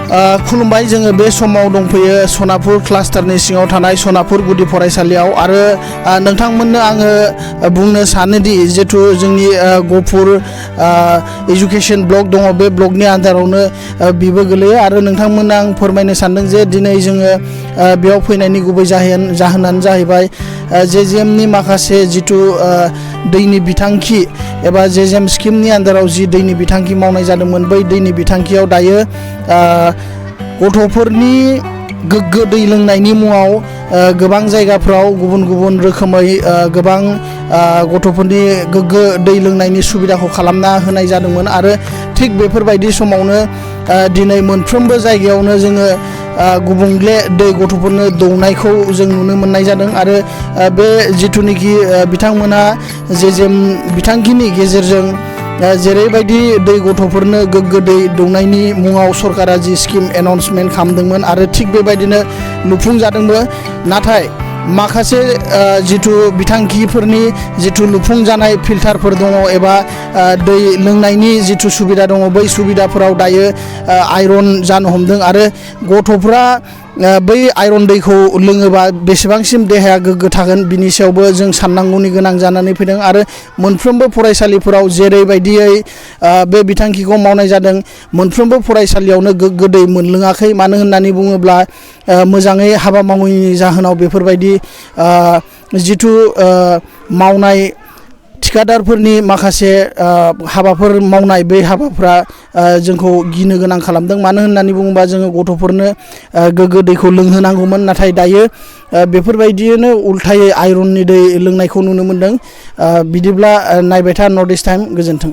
खुलुमबाय जोङो बे समाव दंफैयो सनापुर क्लास्टारनि सिङाव थानाय सनापुर गुदि फरायसालियाव आरो नोंथांमोननो आङो बुंनो सानोदि जितु जोंनि गफुर एजुकेशन ब्लक दङ बे ब्लकनि आन्दारावनो बिबो गोलैयो आरो नोंथांमोननो आं फोरमायनो सानदों जे दिनै जोङो बेयाव फैनायनि गुबै जाहोनानो जाहैबाय जेजेएमनि माखासे जितु दैनि बिथांखि एबा जेजेएम स्किमनि आन्दाराव जि दैनि बिथांखि मावनाय जादोंमोन बै दैनि बिथांखियाव दायो गथ'फोरनि गोग्गो दै लोंनायनि मुङाव गोबां जायगाफ्राव गुबुन गुबुन रोखोमै गोबां गथ'फोरनि गोग्गो दै लोंनायनि सुबिदाखौ खालामना होनाय जादोंमोन आरो थिग बेफोरबायदि समावनो दिनै मोनफ्रोमबो जायगायावनो जोङो गुबुंले दै गथ'फोरनो दौनायखौ जों नुनो मोननाय जादों आरो बे जिथुनिखि बिथांमोना जेजेएम बिथांखिनि गेजेरजों जेरैबायदि दै गथ'फोरनो गोग्गो दै दौनायनि मुङाव सरकारा जि स्किम एनाउन्समेन्ट खालामदोंमोन आरो थिग बेबायदिनो लुफुंजादोंबो नाथाय माखासे जिथु बिथांखिफोरनि जिथु लुफुंजानाय फिल्टारफोर दङ एबा दै लोंनायनि जिथु सुबिदा दङ बै सुबिदाफोराव दायो आयरन जानो हमदों आरो गथ'फ्रा बै आयरन दैखौ लोङोबा बेसेबांसिम देहाया गोग्गो थागोन बिनि सायावबो जों साननांगौनि गोनां जानानै फैदों आरो मोनफ्रोमबो फरायसालिफोराव जेरैबायदियै बे बिथांखिखौ मावनाय जादों मोनफ्रोमबो फरायसालियावनो गोग्गो दै मोनलोङाखै मानो होननानै बुङोब्ला मोजाङै हाबा मावैनि जाहोनाव बेफोरबायदि जिथु मावनाय थिकादारफोरनि माखासे हाबाफोर मावनाय बै हाबाफ्रा जोंखौ गिनो गोनां खालामदों मानो होननानै बुङोबा जोङो गथ'फोरनो गोग्गो दैखौ लोंहोनांगौमोन नाथाय दायो बेफोरबायदियैनो उल्थायै आयरननि दै लोंनायखौ नुनो मोनदों बिदिब्ला नायबाय था नर्थ इस्ट टाइम गोजोन्थों।